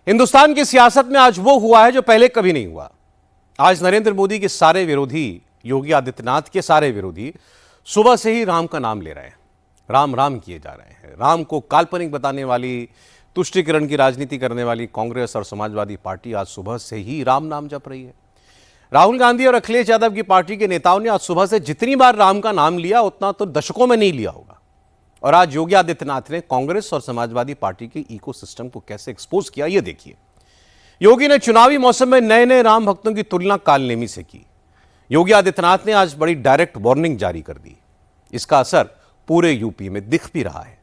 हिंदुस्तान की सियासत में आज वो हुआ है जो पहले कभी नहीं हुआ। आज नरेंद्र मोदी के सारे विरोधी, योगी आदित्यनाथ के सारे विरोधी सुबह से ही राम का नाम ले रहे हैं, राम राम किए जा रहे हैं। राम को काल्पनिक बताने वाली, तुष्टीकरण की राजनीति करने वाली कांग्रेस और समाजवादी पार्टी आज सुबह से ही राम नाम जप रही है। राहुल गांधी और अखिलेश यादव की पार्टी के नेताओं ने आज सुबह से जितनी बार राम का नाम लिया उतना तो दशकों में नहीं लिया होगा। और आज योगी आदित्यनाथ ने कांग्रेस और समाजवादी पार्टी के इकोसिस्टम को कैसे एक्सपोज किया, यह देखिए। योगी ने चुनावी मौसम में नए नए राम भक्तों की तुलना कालनेमी से की। योगी आदित्यनाथ ने आज बड़ी डायरेक्ट वार्निंग जारी कर दी। इसका असर पूरे यूपी में दिख भी रहा है।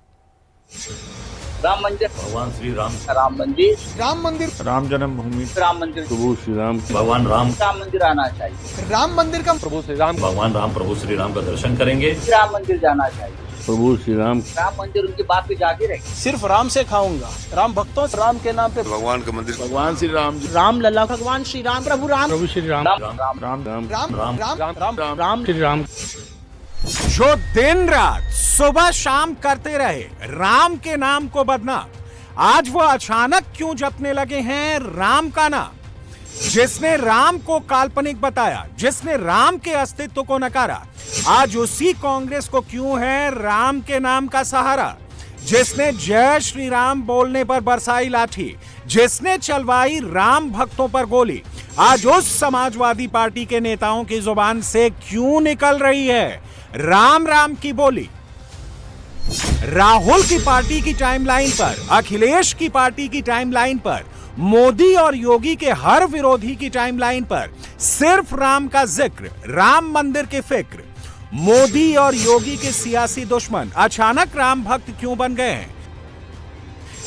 राम मंदिर, भगवान श्री राम, राम मंदिर, राम मंदिर, राम जन्मभूमि, राम मंदिर, प्रभु श्री राम, भगवान राम, राम मंदिर आना चाहिए। राम मंदिर का प्रभु श्री राम, भगवान राम प्रभु श्री राम का दर्शन करेंगे। राम मंदिर जाना चाहिए। प्रभु श्री राम, राम मंदिर उनकी बात पे जाके रहे। सिर्फ राम से खाऊंगा, राम भक्तों राम के नाम पे भगवान का मंदिर, भगवान श्री राम, राम लला, भगवान श्री राम, प्रभु राम, प्रभु श्री राम, राम राम राम राम राम राम राम राम राम राम राम श्री राम। जो दिन रात सुबह शाम करते रहे राम के नाम को बदनाम, आज वो अचानक क्यों जपने लगे हैं राम का नाम? जिसने राम को काल्पनिक बताया, जिसने राम के अस्तित्व को नकारा, आज उसी कांग्रेस को क्यों है राम के नाम का सहारा? जिसने जय श्री राम बोलने पर बरसाई लाठी, जिसने चलवाई राम भक्तों पर गोली, आज उस समाजवादी पार्टी के नेताओं की जुबान से क्यों निकल रही है राम राम की बोली? राहुल की पार्टी की टाइमलाइन पर, अखिलेश की पार्टी की टाइमलाइन पर, मोदी और योगी के हर विरोधी की टाइमलाइन पर सिर्फ राम का जिक्र, राम मंदिर की फिक्र। मोदी और योगी के सियासी दुश्मन अचानक राम भक्त क्यों बन गए हैं?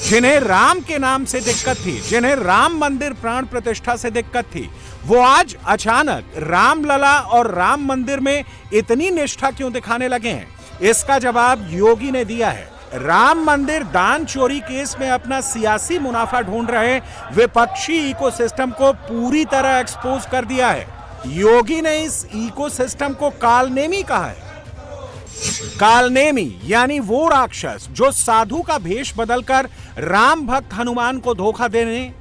जिन्हें राम के नाम से दिक्कत थी, जिन्हें राम मंदिर प्राण प्रतिष्ठा से दिक्कत थी, वो आज अचानक रामलला और राम मंदिर में इतनी निष्ठा क्यों दिखाने लगे हैं? इसका जवाब योगी ने दिया है। राम मंदिर दान चोरी केस में अपना सियासी मुनाफा ढूंढ रहे विपक्षी इकोसिस्टम को पूरी तरह एक्सपोज कर दिया है। योगी ने इस इकोसिस्टम को कालनेमी कहा है। कालनेमी यानी वो राक्षस जो साधु का भेष बदलकर राम भक्त हनुमान को धोखा देने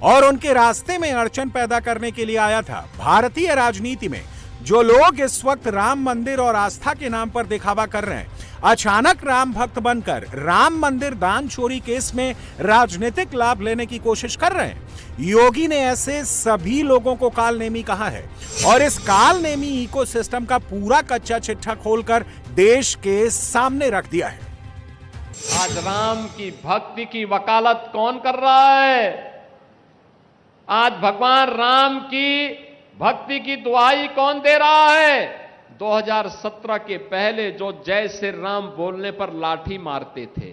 और उनके रास्ते में अड़चन पैदा करने के लिए आया था। भारतीय राजनीति में जो लोग इस वक्त राम मंदिर और आस्था के नाम पर दिखावा कर रहे हैं, अचानक राम भक्त बनकर राम मंदिर दान चोरी केस में राजनीतिक लाभ लेने की कोशिश कर रहे हैं। योगी ने ऐसे सभी लोगों को कालनेमी कहा है और इस कालनेमी इकोसिस्टम का पूरा कच्चा चिट्ठा खोलकर देश के सामने रख दिया है। आज राम की भक्ति की वकालत कौन कर रहा है? आज भगवान राम की भक्ति की दुहाई कौन दे रहा है? 2017 के पहले जो जय श्री राम बोलने पर लाठी मारते थे,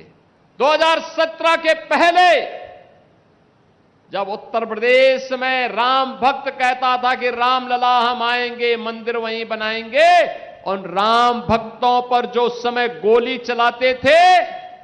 2017 के पहले जब उत्तर प्रदेश में राम भक्त कहता था कि राम लला हम आएंगे, मंदिर वहीं बनाएंगे, और राम भक्तों पर जो समय गोली चलाते थे,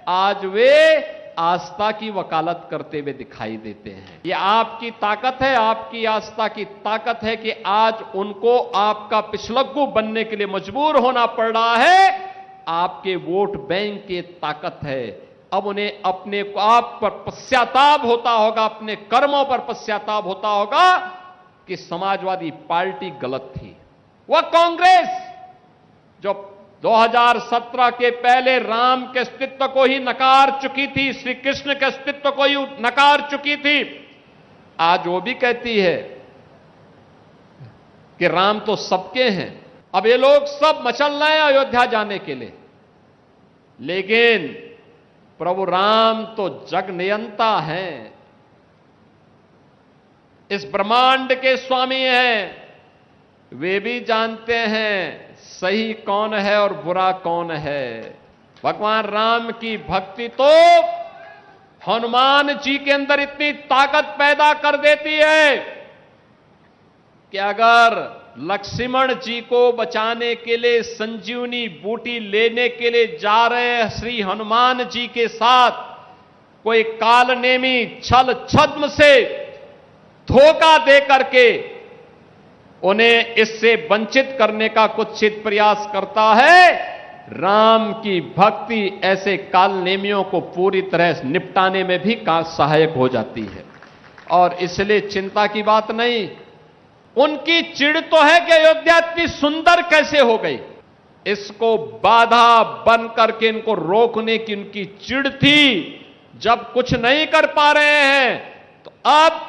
आज वे आस्था की वकालत करते हुए दिखाई देते हैं। ये आपकी ताकत है, आपकी आस्था की ताकत है कि आज उनको आपका पिछलग्गू बनने के लिए मजबूर होना पड़ रहा है। आपके वोट बैंक की ताकत है। अब उन्हें अपने को आप पर पश्चाताप होता होगा, अपने कर्मों पर पश्चाताप होता होगा कि समाजवादी पार्टी गलत थी। वह कांग्रेस जो 2017 के पहले राम के अस्तित्व को ही नकार चुकी थी, श्री कृष्ण के अस्तित्व को ही नकार चुकी थी, आज वो भी कहती है कि राम तो सबके हैं। अब ये लोग सब मचल रहे हैं अयोध्या जाने के लिए, लेकिन प्रभु राम तो जग नियंता हैं, इस ब्रह्मांड के स्वामी हैं। वे भी जानते हैं सही कौन है और बुरा कौन है। भगवान राम की भक्ति तो हनुमान जी के अंदर इतनी ताकत पैदा कर देती है कि अगर लक्ष्मण जी को बचाने के लिए संजीवनी बूटी लेने के लिए जा रहे श्री हनुमान जी के साथ कोई कालनेमी छल छद्म से धोखा दे करके उन्हें इससे वंचित करने का कुत्सित प्रयास करता है, राम की भक्ति ऐसे कालनेमियों को पूरी तरह निपटाने में भी सहायक हो जाती है। और इसलिए चिंता की बात नहीं। उनकी चिढ़ तो है कि अयोध्या इतनी सुंदर कैसे हो गई, इसको बाधा बन करके इनको रोकने की उनकी चिढ़ थी। जब कुछ नहीं कर पा रहे हैं तो अब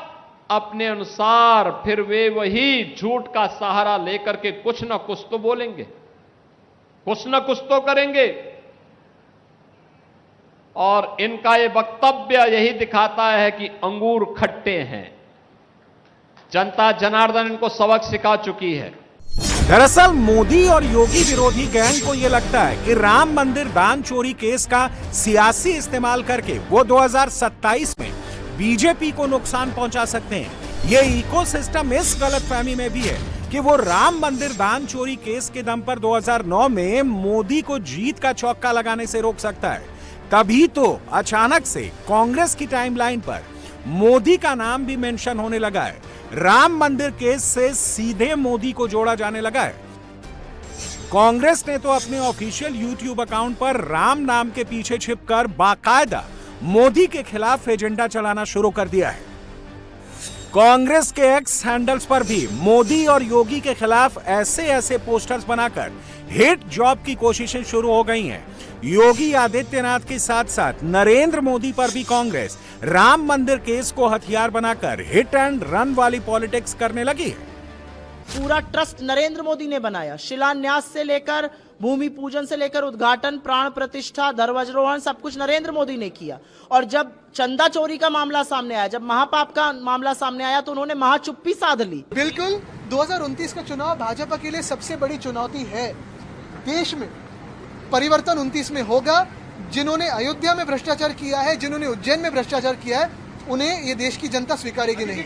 अपने अनुसार फिर वे वही झूठ का सहारा लेकर के कुछ ना कुछ तो बोलेंगे, कुछ ना कुछ तो करेंगे। और इनका ये वक्तव्य यही दिखाता है कि अंगूर खट्टे हैं। जनता जनार्दन इनको सबक सिखा चुकी है। दरअसल मोदी और योगी विरोधी गैंग को यह लगता है कि राम मंदिर दान चोरी केस का सियासी इस्तेमाल करके वो 2027 में बीजेपी को नुकसान पहुंचा सकते हैं। ये इकोसिस्टम इस गलतफहमी में भी है कि वो राम मंदिर दान चोरी केस के दम पर 2009 में मोदी को जीत का चौका लगाने से रोक सकता है। तभी तो अचानक से कांग्रेस की टाइमलाइन पर मोदी का नाम भी मेंशन होने लगा है। राम मंदिर केस से सीधे मोदी को जोड़ा जाने लगा है। कांग्रेस ने तो अपने ऑफिशियल यूट्यूब अकाउंट पर राम नाम के पीछे छिपकर बाकायदा मोदी के खिलाफ एजेंडा चलाना शुरू कर दिया है। कांग्रेस के एक्स हैंडल्स पर भी मोदी और योगी के खिलाफ ऐसे पोस्टर्स बनाकर हिट जॉब की कोशिशें शुरू हो गई हैं। योगी आदित्यनाथ के साथ साथ नरेंद्र मोदी पर भी कांग्रेस राम मंदिर केस को हथियार बनाकर हिट एंड रन वाली पॉलिटिक्स करने लगी है। पूरा ट्रस्ट नरेंद्र मोदी ने बनाया, शिलान्यास से लेकर भूमि पूजन से लेकर उद्घाटन, प्राण प्रतिष्ठा, ध्वजारोहण सब कुछ नरेंद्र मोदी ने किया। और जब चंदा चोरी का मामला सामने आया, जब महापाप का मामला सामने आया, तो उन्होंने महाचुप्पी साध ली। बिल्कुल 2029 का चुनाव भाजपा के लिए सबसे बड़ी चुनौती है। देश में परिवर्तन 29 में होगा। जिन्होंने अयोध्या में भ्रष्टाचार किया है, जिन्होंने उज्जैन में भ्रष्टाचार किया है, उन्हें ये देश की जनता स्वीकारेगी नहीं।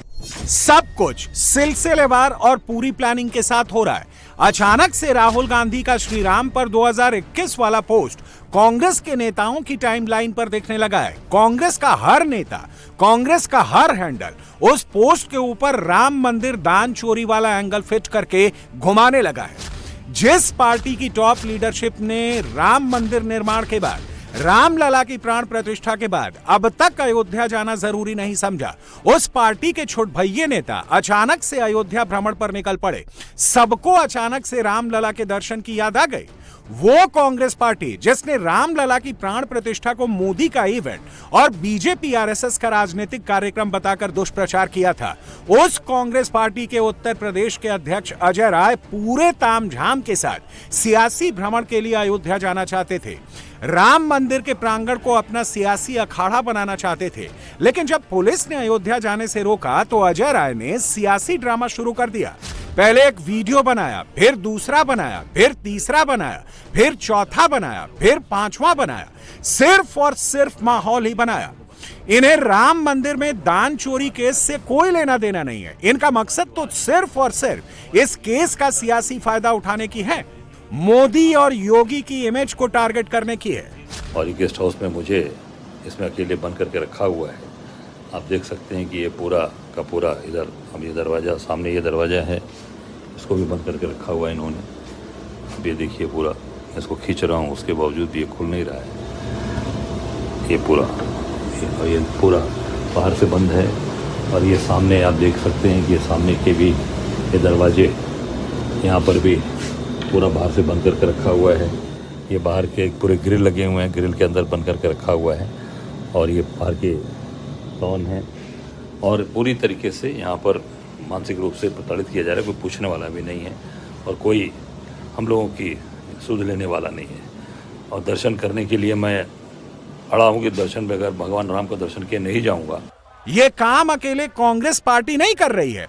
सब कुछ सिलसिलेवार और पूरी प्लानिंग के साथ हो रहा है। अचानक से राहुल गांधी का श्री राम पर 2021 वाला पोस्ट कांग्रेस के नेताओं की टाइमलाइन पर दिखने लगा है। कांग्रेस का हर नेता, कांग्रेस का हर हैंडल उस पोस्ट के ऊपर राम मंदिर दान चोरी वाला एंगल फिट करके घुमाने लगा है। जिस पार्टी की टॉप लीडरशिप ने राम मंदिर निर्माण के बाद, रामलला की प्राण प्रतिष्ठा के बाद अब तक अयोध्या जाना जरूरी नहीं समझा, उस पार्टी के छोटभैये नेता अचानक से अयोध्या भ्रमण पर निकल पड़े। सबको अचानक से रामलला के दर्शन की याद आ गई। वो कांग्रेस पार्टी जिसने रामलला की प्राण प्रतिष्ठा को मोदी का इवेंट और बीजेपी आरएसएस का राजनीतिक कार्यक्रम बताकर दुष्प्रचार किया था, उस कांग्रेस पार्टी के उत्तर प्रदेश के अध्यक्ष अजय राय पूरे तामझाम के साथ सियासी भ्रमण के लिए अयोध्या जाना चाहते थे। राम मंदिर के प्रांगण को अपना सियासी अखाड़ा बनाना चाहते थे। लेकिन जब पुलिस ने अयोध्या जाने से रोका तो अजय राय ने सियासी ड्रामा शुरू कर दिया। पहले एक वीडियो बनाया, फिर दूसरा बनाया, फिर तीसरा बनाया, फिर चौथा बनाया, फिर पांचवा बनाया। सिर्फ और सिर्फ माहौल ही बनाया। इन्हें राम मंदिर में दान चोरी केस से कोई लेना देना नहीं है। इनका मकसद तो सिर्फ और सिर्फ इस केस का सियासी फायदा उठाने की है, मोदी और योगी की इमेज को टारगेट करने की है। और ये गेस्ट हाउस में मुझे इसमें अकेले बंद करके रखा हुआ है। आप देख सकते हैं कि ये पूरा का पूरा इधर, अब ये दरवाज़ा, सामने ये दरवाज़ा है, इसको भी बंद करके रखा हुआ है इन्होंने। अब ये देखिए पूरा, इसको खींच रहा हूँ, उसके बावजूद भी ये खुल नहीं रहा है। ये पूरा बाहर से बंद है। और ये सामने आप देख सकते हैं कि ये सामने के भी ये दरवाजे, यहाँ पर भी पूरा बाहर से बंद करके रखा हुआ है। ये बाहर के पूरे ग्रिल लगे हुए हैं, ग्रिल के अंदर बंद करके रखा हुआ है। और ये बाहर के लॉन है। और पूरी तरीके से यहाँ पर मानसिक रूप से प्रताड़ित किया जा रहा है। कोई पूछने वाला भी नहीं है और कोई हम लोगों की सुध लेने वाला नहीं है। और दर्शन करने के लिए मैं अड़ा हूँ कि दर्शन बगैर भगवान राम का दर्शन किए नहीं जाऊँगा। ये काम अकेले कांग्रेस पार्टी नहीं कर रही है।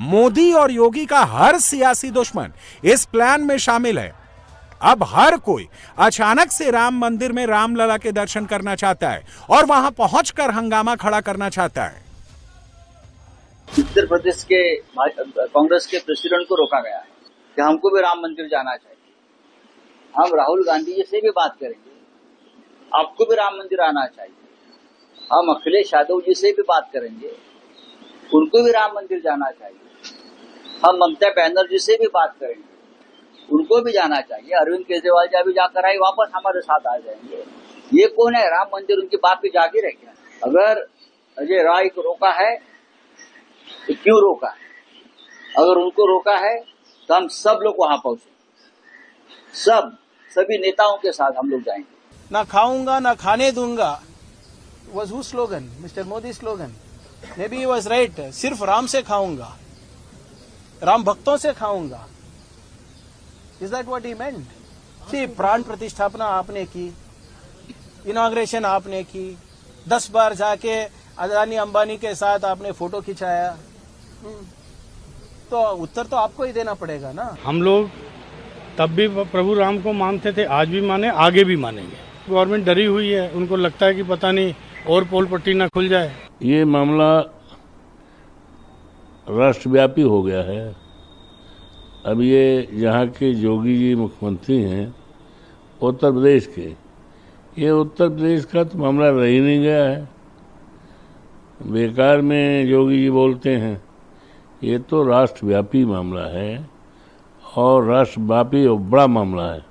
मोदी और योगी का हर सियासी दुश्मन इस प्लान में शामिल है। अब हर कोई अचानक से राम मंदिर में रामलला के दर्शन करना चाहता है और वहां पहुंचकर हंगामा खड़ा करना चाहता है। उत्तर प्रदेश के कांग्रेस के प्रेसिडेंट को रोका गया है कि हमको भी राम मंदिर जाना चाहिए। हम राहुल गांधी जी से भी बात करेंगे, आपको भी राम मंदिर आना चाहिए। हम अखिलेश यादव जी से भी बात करेंगे, उनको भी राम मंदिर जाना चाहिए। हम ममता बनर्जी से भी बात करेंगे, उनको भी जाना चाहिए। अरविंद केजरीवाल जी भी जाकर आए, वापस हमारे साथ आ जाएंगे। ये कौन है? राम मंदिर उनके बाप की जागीर है क्या? अगर अजय राय को रोका है तो क्यों रोका है? अगर उनको रोका है तो हम सब लोग वहां पहुंचे, सभी नेताओं के साथ हम लोग जाएंगे। ना खाऊंगा ना खाने दूंगा was whose slogan? Mr. Modi's slogan. Maybe he was right. सिर्फ राम से खाऊंगा, राम भक्तों से खाऊंगा. Is that what he meant? See, प्राण प्रतिष्ठापना आपने की, इनॉग्रेशन आपने की, 10 बार जाके अदानी अंबानी के साथ आपने फोटो खिंचाया, तो उत्तर तो आपको ही देना पड़ेगा ना। हम लोग तब भी प्रभु राम को मानते थे, आज भी माने, आगे भी मानेंगे। गवर्नमेंट डरी हुई है, उनको लगता है कि पता नहीं और पोल पट्टी ना खुल जाए। ये मामला राष्ट्रव्यापी हो गया है। अब ये यहाँ के योगी जी मुख्यमंत्री हैं उत्तर प्रदेश के, ये उत्तर प्रदेश का तो मामला रह ही नहीं गया है। बेकार में योगी जी बोलते हैं, ये तो राष्ट्रव्यापी मामला है और राष्ट्रव्यापी और बड़ा मामला है।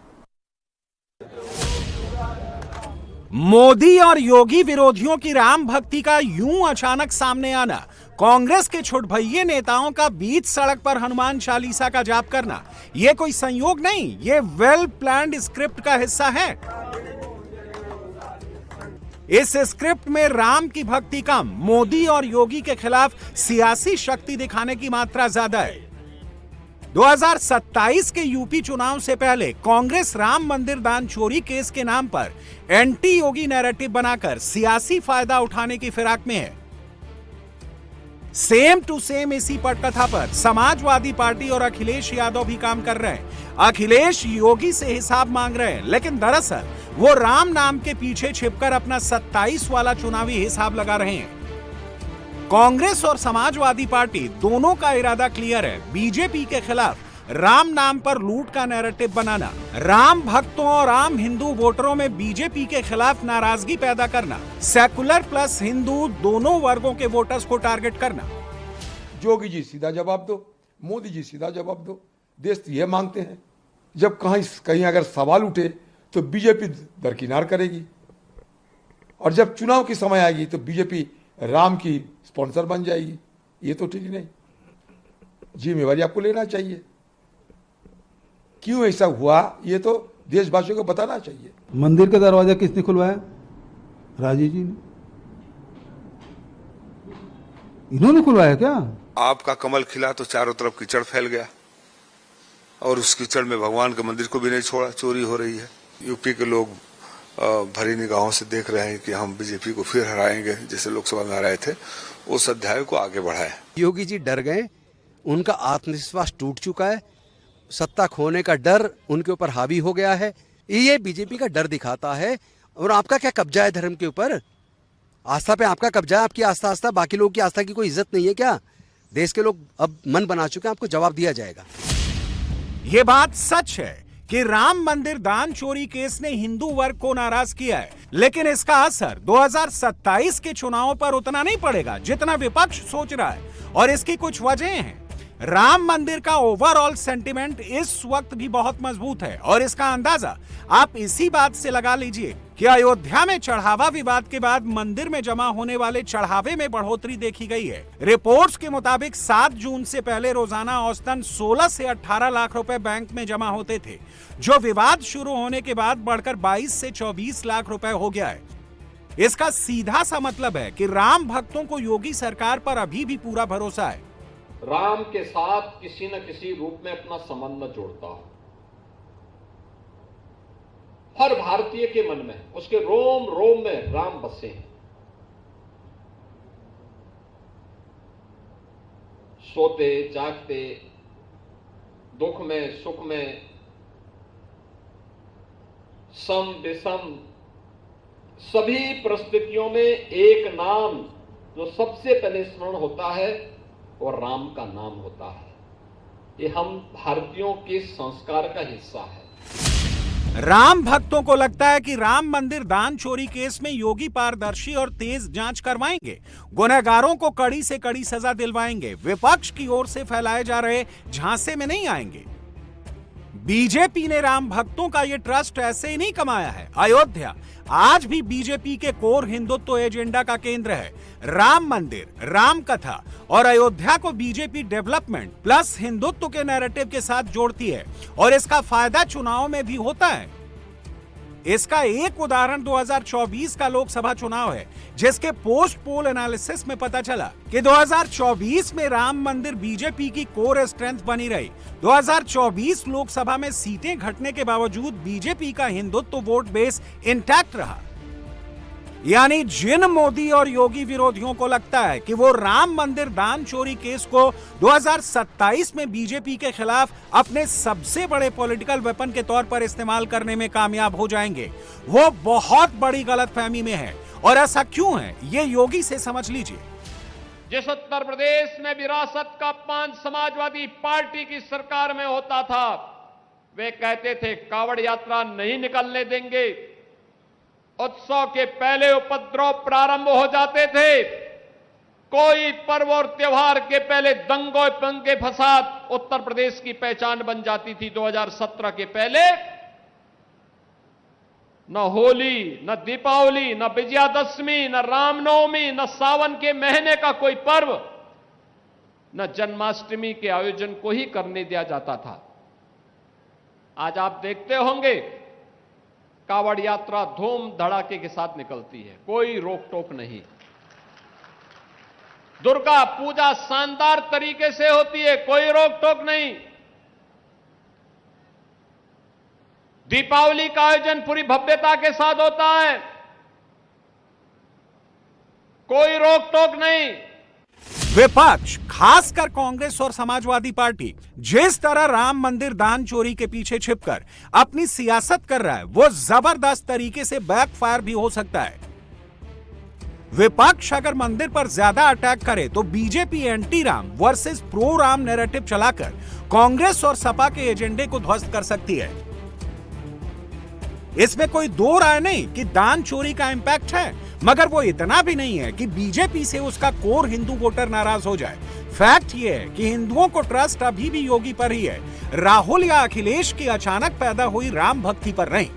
मोदी और योगी विरोधियों की राम भक्ति का यूं अचानक सामने आना, कांग्रेस के छुटभइये नेताओं का बीच सड़क पर हनुमान चालीसा का जाप करना, यह कोई संयोग नहीं, ये वेल प्लान्ड स्क्रिप्ट का हिस्सा है। इस स्क्रिप्ट में राम की भक्ति कम, मोदी और योगी के खिलाफ सियासी शक्ति दिखाने की मात्रा ज्यादा है। 2027 के यूपी चुनाव से पहले कांग्रेस राम मंदिर दान चोरी केस के नाम पर एंटी योगी नैरेटिव बनाकर सियासी फायदा उठाने की फिराक में है। सेम टू सेम इसी पटकथा पर समाजवादी पार्टी और अखिलेश यादव भी काम कर रहे हैं। अखिलेश योगी से हिसाब मांग रहे हैं, लेकिन दरअसल वो राम नाम के पीछे छिपकर अपना 27 वाला चुनावी हिसाब लगा रहे हैं। कांग्रेस और समाजवादी पार्टी दोनों का इरादा क्लियर है, बीजेपी के खिलाफ राम नाम पर लूट का नैरेटिव बनाना, राम भक्तों और आम हिंदू वोटरों में बीजेपी के खिलाफ नाराजगी पैदा करना, सेकुलर प्लस हिंदू दोनों वर्गों के वोटर्स को टारगेट करना। योगी जी सीधा जवाब दो, मोदी जी सीधा जवाब दो, देश तो यह मांगते हैं। जब कहीं अगर सवाल उठे तो बीजेपी दरकिनार करेगी, और जब चुनाव की समय आएगी तो बीजेपी राम की स्पॉन्सर बन जाएगी। ये तो ठीक नहीं, जिम्मेवारी आपको लेना चाहिए। क्यों ऐसा हुआ ये तो देशवासियों को बताना चाहिए। मंदिर का दरवाजा किसने खुलवाया? राजीव जी ने, इन्होंने खुलवाया क्या? आपका कमल खिला तो चारों तरफ कीचड़ फैल गया, और उस कीचड़ में भगवान के मंदिर को भी नहीं छोड़ा, चोरी हो रही है। यूपी के लोग भरी निगाहों से देख रहे हैं कि हम बीजेपी को फिर हराएंगे, जैसे लोकसभा में हराए थे। उस अध्याय को आगे बढ़ाए। योगी जी डर गए, उनका आत्मविश्वास टूट चुका है, सत्ता खोने का डर उनके ऊपर हावी हो गया है। ये बीजेपी का डर दिखाता है। और आपका क्या कब्जा है धर्म के ऊपर? आस्था पे आपका कब्जा है, आपकी आस्था बाकी लोगों की आस्था की कोई इज्जत नहीं है क्या? देश के लोग अब मन बना चुके हैं, आपको जवाब दिया जाएगा। ये बात सच है कि राम मंदिर दान चोरी केस ने हिंदू वर्ग को नाराज किया है, लेकिन इसका असर 2027 के चुनावों पर उतना नहीं पड़ेगा जितना विपक्ष सोच रहा है, और इसकी कुछ वजहें हैं। राम मंदिर का ओवरऑल सेंटिमेंट इस वक्त भी बहुत मजबूत है, और इसका अंदाजा आप इसी बात से लगा लीजिए कि अयोध्या में चढ़ावा विवाद के बाद मंदिर में जमा होने वाले चढ़ावे में बढ़ोतरी देखी गई है। रिपोर्ट्स के मुताबिक 7 जून से पहले रोजाना औसतन 16 से 18 लाख रुपए बैंक में जमा होते थे, जो विवाद शुरू होने के बाद बढ़कर 22 से 24 लाख रुपए हो गया है। इसका सीधा सा मतलब है कि राम भक्तों को योगी सरकार पर अभी भी पूरा भरोसा है। राम के साथ किसी न किसी रूप में अपना संबंध जोड़ता हो। हर भारतीय के मन में, उसके रोम रोम में राम बसे हैं। सोते जागते, दुख में सुख में, सम विषम सभी परिस्थितियों में एक नाम जो सबसे पहले स्मरण होता है वो राम का नाम होता है। ये हम भारतीयों के संस्कार का हिस्सा है। राम भक्तों को लगता है कि राम मंदिर दान चोरी केस में योगी पारदर्शी और तेज जांच करवाएंगे, गुनहगारों को कड़ी से कड़ी सजा दिलवाएंगे, विपक्ष की ओर से फैलाए जा रहे झांसे में नहीं आएंगे। बीजेपी ने राम भक्तों का ये ट्रस्ट ऐसे ही नहीं कमाया है। अयोध्या आज भी बीजेपी के कोर हिंदुत्व एजेंडा का केंद्र है। राम मंदिर, राम कथा और अयोध्या को बीजेपी डेवलपमेंट प्लस हिंदुत्व के नैरेटिव के साथ जोड़ती है और इसका फायदा चुनाव में भी होता है। इसका एक उदाहरण 2024 का लोकसभा चुनाव है, जिसके पोस्ट पोल एनालिसिस में पता चला कि 2024 में राम मंदिर बीजेपी की कोर स्ट्रेंथ बनी रही। 2024 लोकसभा में सीटें घटने के बावजूद बीजेपी का हिंदुत्व वोट बेस इंटैक्ट रहा। यानी जिन मोदी और योगी विरोधियों को लगता है कि वो राम मंदिर दान चोरी केस को 2027 में बीजेपी के खिलाफ अपने सबसे बड़े पॉलिटिकल वेपन के तौर पर इस्तेमाल करने में कामयाब हो जाएंगे, वो बहुत बड़ी गलतफहमी में है। और ऐसा क्यों है, ये योगी से समझ लीजिए। जिस उत्तर प्रदेश में विरासत का 5 समाजवादी पार्टी की सरकार में होता था, वे कहते थे कावड़ यात्रा नहीं निकलने देंगे। उत्सव के पहले उपद्रव प्रारंभ हो जाते थे। कोई पर्व और त्योहार के पहले दंगे फसाद उत्तर प्रदेश की पहचान बन जाती थी। 2017 के पहले न होली, न दीपावली, न विजयादशमी, न रामनवमी, न सावन के महीने का कोई पर्व, न जन्माष्टमी के आयोजन को ही करने दिया जाता था। आज आप देखते होंगे कावड़ यात्रा धूम धड़ाके के साथ निकलती है, कोई रोक टोक नहीं। दुर्गा पूजा शानदार तरीके से होती है, कोई रोक टोक नहीं। दीपावली का आयोजन पूरी भव्यता के साथ होता है, कोई रोक टोक नहीं। विपक्ष, खासकर कांग्रेस और समाजवादी पार्टी, जिस तरह राम मंदिर दान चोरी के पीछे छिपकर अपनी सियासत कर रहा है, वो जबरदस्त तरीके से बैकफायर भी हो सकता है। विपक्ष अगर मंदिर पर ज्यादा अटैक करे तो BJP anti Ram versus pro Ram narrative चलाकर कांग्रेस और सपा के एजेंडे को ध्वस्त कर सकती है। इसमें कोई दो राय नहीं कि दान चोरी का इंपैक्ट है, मगर वो इतना भी नहीं है कि बीजेपी से उसका कोर हिंदू वोटर नाराज हो जाए। फैक्ट ये है कि हिंदुओं को ट्रस्ट अभी भी योगी पर ही है, राहुल या अखिलेश की अचानक पैदा हुई राम भक्ति पर नहीं।